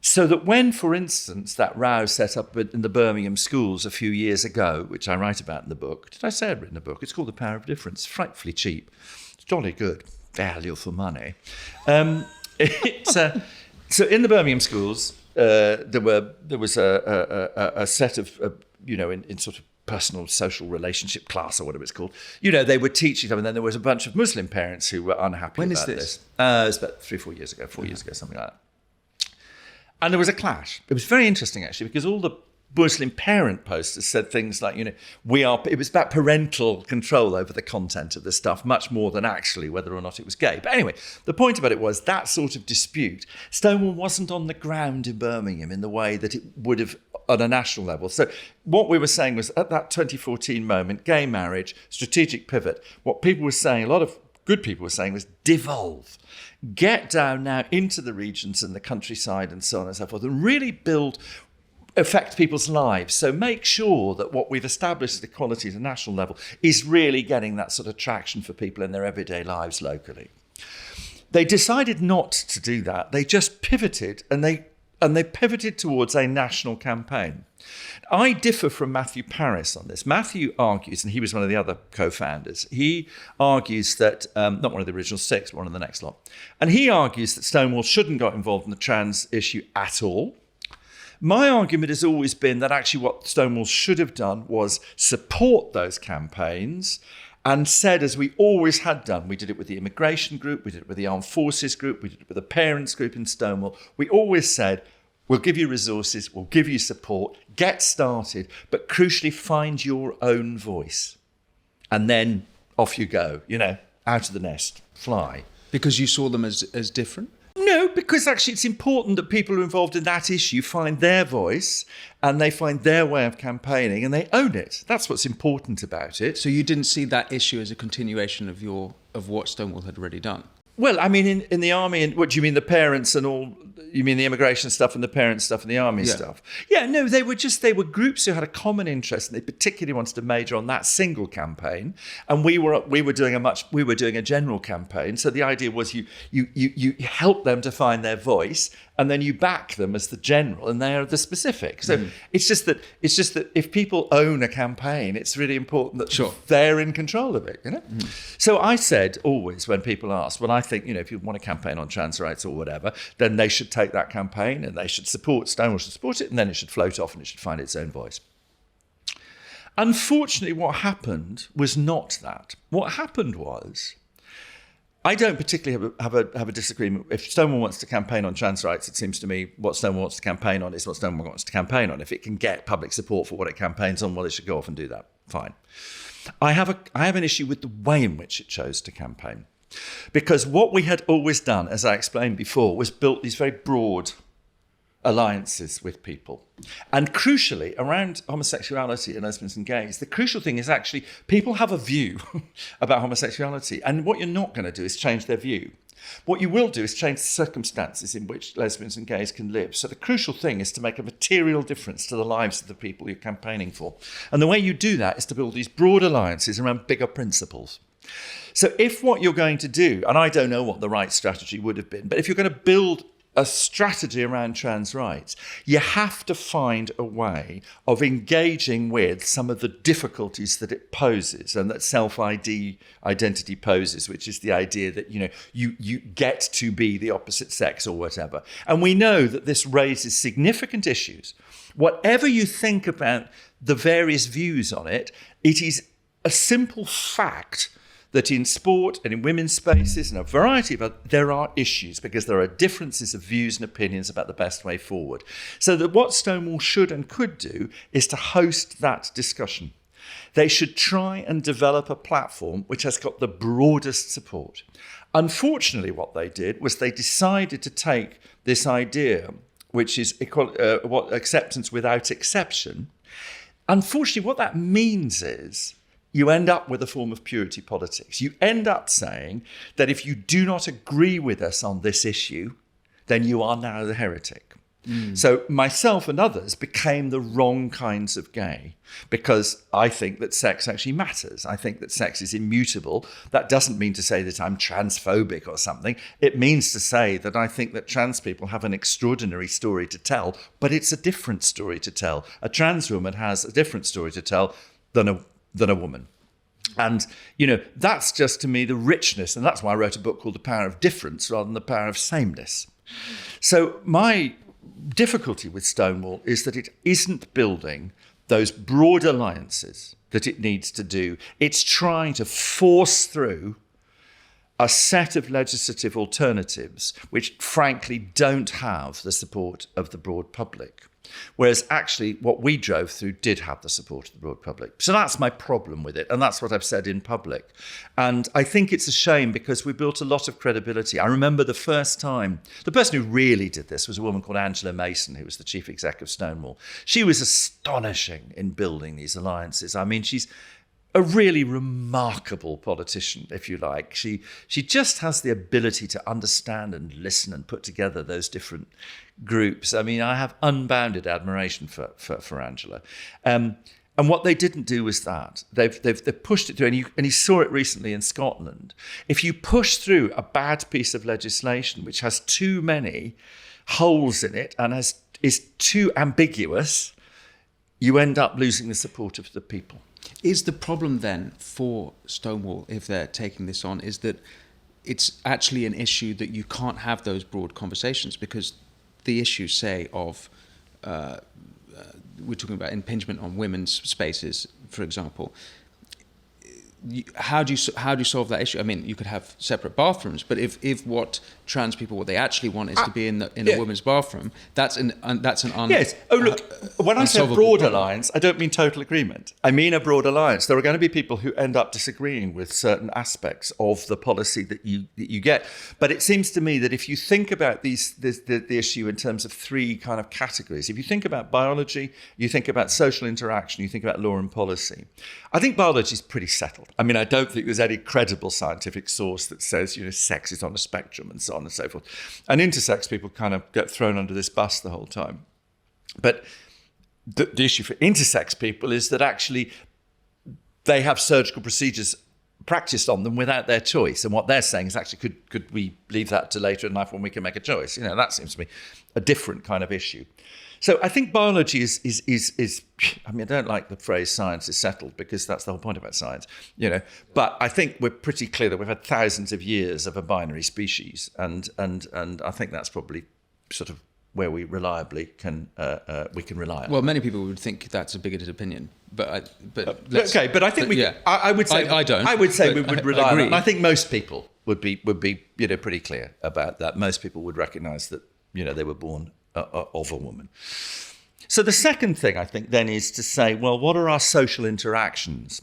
So that when, for instance, that row set up in the Birmingham schools a few years ago, which I write about in the book, did I say I'd written a book? It's called The Power of Difference, frightfully cheap. It's jolly good, value for money. So in the Birmingham schools, there was a set of, in sort of personal social relationship class or whatever it's called. They would teach each other, and then there was a bunch of Muslim parents who were unhappy about this. When is this? It was about 3-4 years ago, 4 years ago, something like that. And there was a clash. It was very interesting, actually, because all the Muslim parent posters said things like, it was about parental control over the content of the stuff, much more than actually whether or not it was gay. But anyway, the point about it was that sort of dispute. Stonewall wasn't on the ground in Birmingham in the way that it would have on a national level. So what we were saying was at that 2014 moment, gay marriage, strategic pivot, what people were saying, a lot of good people were saying was devolve. Get down now into the regions and the countryside and so on and so forth and really affect people's lives. So make sure that what we've established as equality at a national level is really getting that sort of traction for people in their everyday lives locally. They decided not to do that. They just pivoted and they pivoted towards a national campaign. I differ from Matthew Parris on this. Matthew argues, and he was one of the other co-founders, he argues that, not one of the original 6, one of the next lot, and he argues that Stonewall shouldn't got involved in the trans issue at all. My argument has always been that actually what Stonewall should have done was support those campaigns and said, as we always had done, we did it with the immigration group, we did it with the armed forces group, we did it with the parents group in Stonewall. We always said, we'll give you resources, we'll give you support, get started, but crucially find your own voice. And then off you go, out of the nest, fly. Because you saw them as different? No, because because actually it's important that people who are involved in that issue find their voice and they find their way of campaigning and they own it. That's what's important about it. So you didn't see that issue as a continuation of what Stonewall had already done? Well, I mean, in the army, and what do you mean, the parents and all? You mean the immigration stuff and the parents stuff and the army stuff? Yeah, no, they were groups who had a common interest, and they particularly wanted to major on that single campaign. And we were doing a general campaign. So the idea was you help them to find their voice, and then you back them as the general, and they are the specific. So it's just that if people own a campaign, it's really important that they're in control of it. You know. So I said always when people ask, well, I think if you want to campaign on trans rights or whatever, then they should take that campaign and they should support Stonewall should support it, and then it should float off and it should find its own voice. Unfortunately, what happened was not that. What happened was, I don't particularly have a disagreement. If Stonewall wants to campaign on trans rights, it seems to me what Stonewall wants to campaign on is what Stonewall wants to campaign on. If it can get public support for what it campaigns on, well, it should go off and do that. Fine. I have an issue with the way in which it chose to campaign. Because what we had always done, as I explained before, was built these very broad alliances with people. And crucially, around homosexuality and lesbians and gays, the crucial thing is actually people have a view about homosexuality. And what you're not going to do is change their view. What you will do is change the circumstances in which lesbians and gays can live. So the crucial thing is to make a material difference to the lives of the people you're campaigning for. And the way you do that is to build these broad alliances around bigger principles. So if what you're going to do, and I don't know what the right strategy would have been, but if you're going to build a strategy around trans rights, you have to find a way of with some of the difficulties that it poses and that identity poses, which is the idea that, you get to be the opposite sex or whatever. And we know that this raises significant issues. Whatever you think about the various views on it, it is a simple fact that in sport and in women's spaces and a variety of there are issues because there are differences of views and opinions about the best way forward. So that what Stonewall should and could do is to host that discussion. They should try and develop a platform which has got the broadest support. Unfortunately, what they did was they decided to take this idea, which is acceptance without exception. Unfortunately, what that means is you end up with a form of purity politics. You end up saying that if you do not agree with us on this issue, then you are now the heretic. So myself and others became the wrong kinds of gay because I think that sex actually matters. I think that sex is immutable. That doesn't mean to say that I'm transphobic or something. It means to say that I think that trans people have an extraordinary story to tell, but it's a different story to tell. A trans woman has a different story to tell than a woman. And, that's just to me the richness. And that's why I wrote a book called The Power of Difference rather than The Power of Sameness. So my difficulty with Stonewall is that it isn't building those broad alliances that it needs to do. It's trying to force through a set of legislative alternatives which frankly don't have the support of the broad public. Whereas actually what we drove through did have the support of the broad public. So that's my problem with it. And that's what I've said in public. And I think it's a shame because we built a lot of credibility. I remember the first time, the person who really did this was a woman called Angela Mason, who was the chief exec of Stonewall. She was astonishing in building these alliances. I mean, she's a really remarkable politician, if you like. She just has the ability to understand and listen and put together those different groups. I mean, I have unbounded admiration for Angela. And what they didn't do was that. They've pushed it through, and you saw it recently in Scotland. If you push through a bad piece of legislation which has too many holes in it and is too ambiguous, you end up losing the support of the people. Is the problem then for Stonewall, if they're taking this on, is that it's actually an issue that you can't have those broad conversations because the issues, say, of we're talking about impingement on women's spaces, for example, how do you solve that issue? I mean, you could have separate bathrooms, but if what trans people, what they actually want is to be in a women's bathroom, that's an yes. Oh, look, when I say broad alliance, I don't mean total agreement. I mean a broad alliance. There are going to be people who end up disagreeing with certain aspects of the policy that you get. But it seems to me that if you think about the issue in terms of three kind of categories, if you think about biology, you think about social interaction, you think about law and policy, I think biology is pretty settled. I mean, I don't think there's any credible scientific source that says, sex is on a spectrum and so on and so forth. And intersex people kind of get thrown under this bus the whole time. But the issue for intersex people is that actually they have surgical procedures practiced on them without their choice. And what they're saying is actually, could we leave that to later in life when we can make a choice? That seems to me a different kind of issue. So I think biology is I mean, I don't like the phrase science is settled because that's the whole point about science, but I think we're pretty clear that we've had thousands of years of a binary species. And I think that's probably sort of where we reliably can rely on. Well, many people would think that's a bigoted opinion, but I think I would say I don't. I would say we would rely on it. And I think most people would be pretty clear about that. Most people would recognise that they were born of a woman. So the second thing I think then is to say, well, what are our social interactions?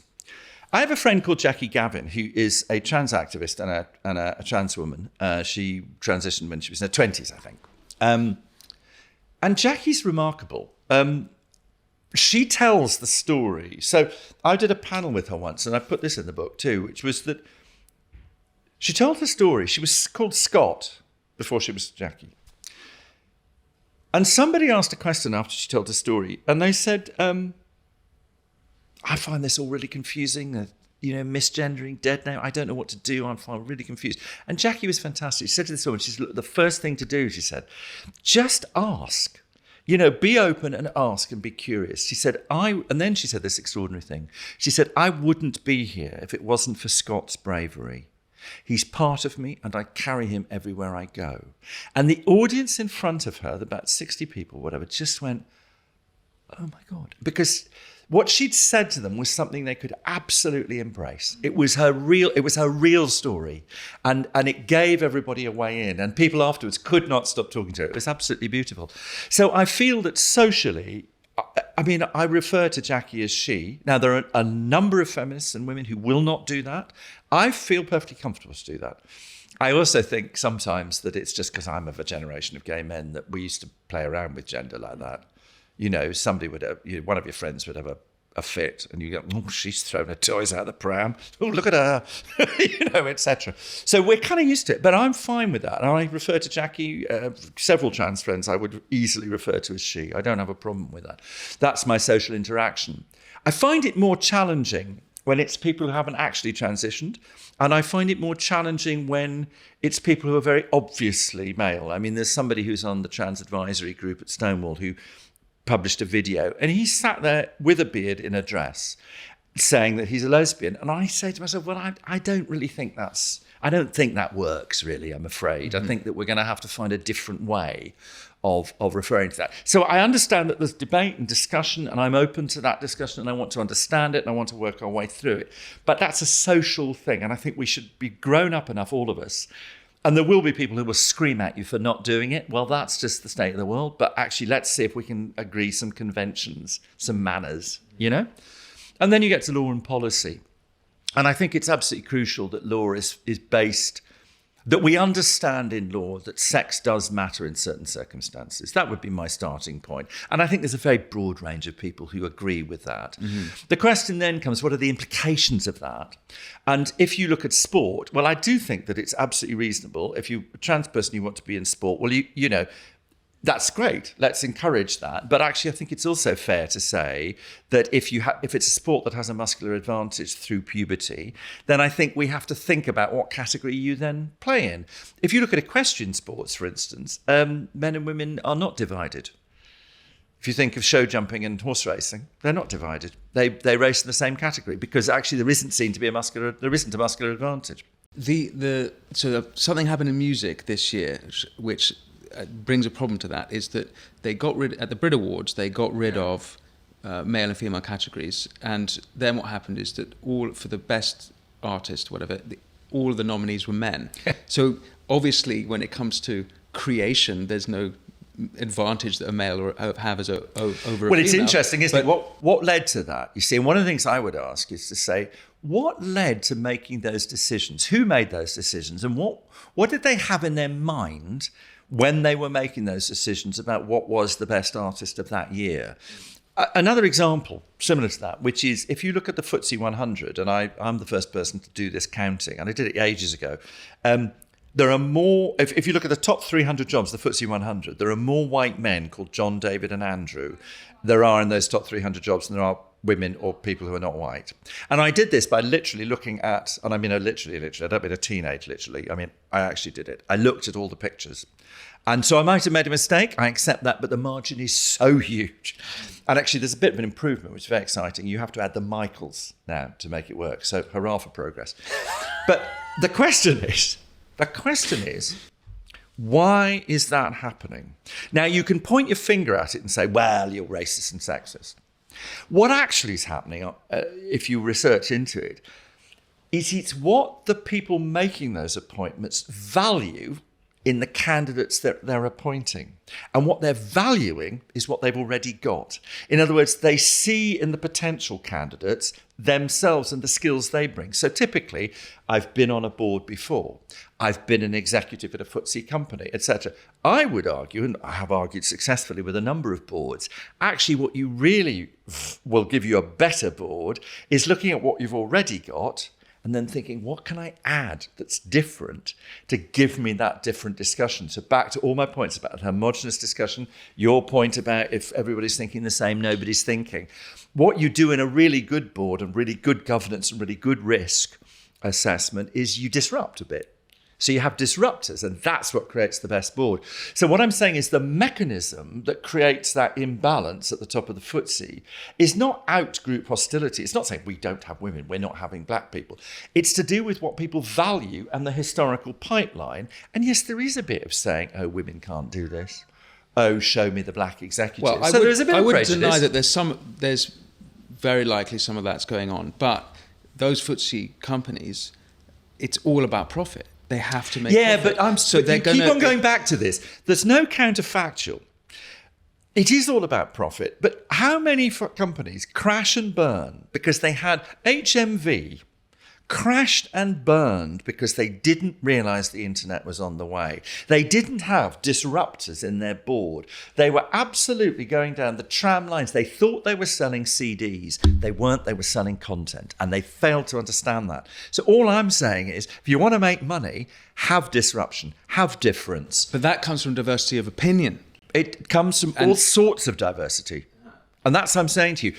I have a friend called Jackie Gavin, who is a trans activist and a trans woman. She transitioned when she was in her 20s, I think. And Jackie's remarkable. She tells the story. So I did a panel with her once, and I put this in the book too, which was that she told the story. She was called Scott before she was Jackie. And somebody asked a question after she told the story, and they said, I find this all really confusing, misgendering, dead name. I don't know what to do. I'm really confused. And Jackie was fantastic. She said to this woman, she said, look, the first thing to do, she said, just ask. Be open and ask and be curious. She said, and then she said this extraordinary thing. She said, I wouldn't be here if it wasn't for Scott's bravery. He's part of me and I carry him everywhere I go. And the audience in front of her, about 60 people, whatever, just went, oh my God. Because what she'd said to them was something they could absolutely embrace. It was her real story. And it gave everybody a way in. And people afterwards could not stop talking to her. It was absolutely beautiful. So I feel that socially, I mean, I refer to Jackie as she. Now, there are a number of feminists and women who will not do that. I feel perfectly comfortable to do that. I also think sometimes that it's just because I'm of a generation of gay men that we used to play around with gender like that. Somebody would have, one of your friends would have a fit and you go, oh, she's thrown her toys out of the pram. Oh, look at her, etc. So we're kind of used to it, but I'm fine with that. And I refer to Jackie, several trans friends I would easily refer to as she. I don't have a problem with that. That's my social interaction. I find it more challenging when it's people who haven't actually transitioned. And I find it more challenging when it's people who are very obviously male. I mean, there's somebody who's on the trans advisory group at Stonewall who published a video, and he sat there with a beard in a dress saying that he's a lesbian. And I say to myself, well, I don't really think I don't think that works, really, I'm afraid. Mm-hmm. I think that we're going to have to find a different way of referring to that. So I understand that there's debate and discussion, and I'm open to that discussion, and I want to understand it, and I want to work our way through it. But that's a social thing, and I think we should be grown up enough, all of us. And there will be people who will scream at you for not doing it. Well, that's just the state of the world. But actually, let's see if we can agree some conventions, some manners, And then you get to law and policy. And I think it's absolutely crucial that law is based, that we understand in law that sex does matter in certain circumstances. That would be my starting point. And I think there's a very broad range of people who agree with that. Mm-hmm. The question then comes, what are the implications of that? And if you look at sport, well, I do think that it's absolutely reasonable. If you're a trans person, you want to be in sport, well, that's great. Let's encourage that. But actually, I think it's also fair to say that if it's a sport that has a muscular advantage through puberty, then I think we have to think about what category you then play in. If you look at equestrian sports, for instance, men and women are not divided. If you think of show jumping and horse racing, they're not divided. They race in the same category because actually there isn't a muscular advantage. So something happened in music this year, which brings a problem to that, is that they got rid, at the Brit Awards, they got rid of male and female categories, and then what happened is that all for the best artist, whatever, all of the nominees were men. So obviously, when it comes to creation, there's no advantage that a male or have as over a female. Well, it's interesting, isn't it? What led to that? You see, and one of the things I would ask is to say, what led to making those decisions? Who made those decisions? And what did they have in their mind when they were making those decisions about what was the best artist of that year? Another example similar to that, which is if you look at the FTSE 100, and I'm the first person to do this counting, and I did it ages ago, there are more, if you look at the top 300 jobs, the FTSE 100, there are more white men called John, David and Andrew there are in those top 300 jobs than there are women or people who are not white. And I did this by literally looking at, and I mean literally, I don't mean a teenage literally, I mean, I actually did it. I looked at all the pictures. And so I might have made a mistake, I accept that, but the margin is so huge. And actually there's a bit of an improvement, which is very exciting. You have to add the Michaels now to make it work. So hurrah for progress. But the question is, why is that happening? Now, you can point your finger at it and say, well, you're racist and sexist. What actually is happening, if you research into it, is it's what the people making those appointments value in the candidates that they're appointing. And what they're valuing is what they've already got. In other words, they see in the potential candidates themselves and the skills they bring. So typically, I've been on a board before. I've been an executive at a FTSE company, etc. I would argue, and I have argued successfully with a number of boards, actually what you really will give you a better board is looking at what you've already got and then thinking, what can I add that's different to give me that different discussion? So back to all my points about a homogenous discussion, your point about if everybody's thinking the same, nobody's thinking. What you do in a really good board and really good governance and really good risk assessment is you disrupt a bit. So you have disruptors, and that's what creates the best board. So what I'm saying is the mechanism that creates that imbalance at the top of the FTSE is not out-group hostility. It's not saying we don't have women, we're not having black people. It's to do with what people value and the historical pipeline. And yes, there is a bit of saying, oh, women can't do this. Oh, show me the black executive. Well, so there is a bit of prejudice. I would deny that there's very likely some of that's going on. But those FTSE companies, it's all about profit. They have to make profit. But keep on going back to this. There's no counterfactual. It is all about profit. But how many companies crash and burn because they had HMV crashed and burned because they didn't realize the internet was on the way. They didn't have disruptors in their board. They were absolutely going down the tram lines. They thought they were selling CDs. They weren't, they were selling content. And they failed to understand that. So all I'm saying is, if you want to make money, have disruption, have difference. But that comes from diversity of opinion. It comes from all sorts of diversity. And that's what I'm saying to you.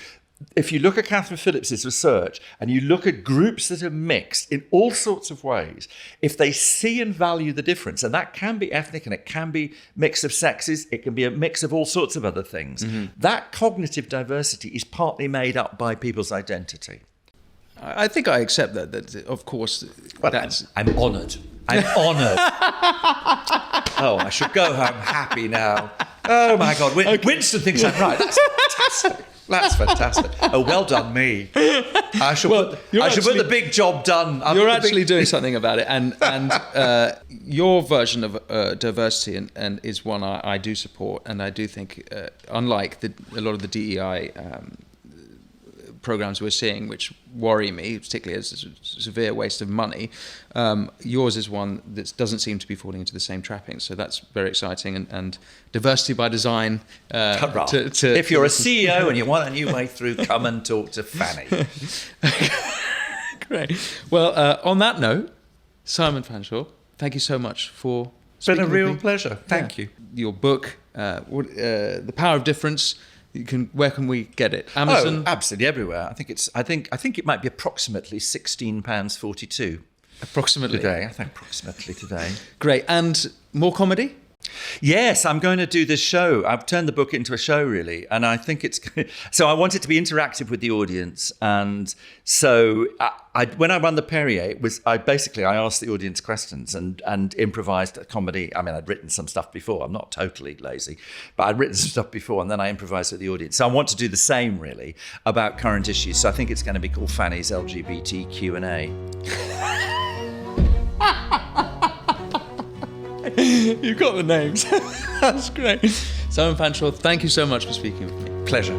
If you look at Catherine Phillips's research and you look at groups that are mixed in all sorts of ways, if they see and value the difference, and that can be ethnic and it can be mix of sexes, it can be a mix of all sorts of other things, that cognitive diversity is partly made up by people's identity. I think I accept that of course, well, I'm honoured. I'm honoured. Oh, I should go home happy now. Oh my God, Winston thinks I'm right. That's fantastic. That's fantastic. Oh, well done, me. I should put the big job done. You're actually doing something about it, and your version of diversity and is one I do support, and I do think, unlike a lot of the DEI programs we're seeing, which worry me, particularly as a severe waste of money, yours is one that doesn't seem to be falling into the same trappings. So that's very exciting, and diversity by design. If you're a CEO and you want a new way through, come and talk to Fanny. Great. Well, on that note, Simon Fanshawe, thank you so much for speaking. It's been a real pleasure. Thank you. Your book, The Power of Difference. Where can we get it? Amazon? Oh, absolutely everywhere. I think it might be approximately £16.42. Approximately today. I think approximately today. Great. And more comedy? Yes, I'm going to do this show. I've turned the book into a show, really, and I think it's so. I want it to be interactive with the audience, and so when I run the Perrier, I asked the audience questions and improvised a comedy. I mean, I'd written some stuff before. I'm not totally lazy, but I'd written some stuff before, and then I improvised with the audience. So I want to do the same, really, about current issues. So I think it's going to be called Fanny's LGBT Q&A. You've got the names. That's great. Simon Fanshawe, thank you so much for speaking with me. Pleasure.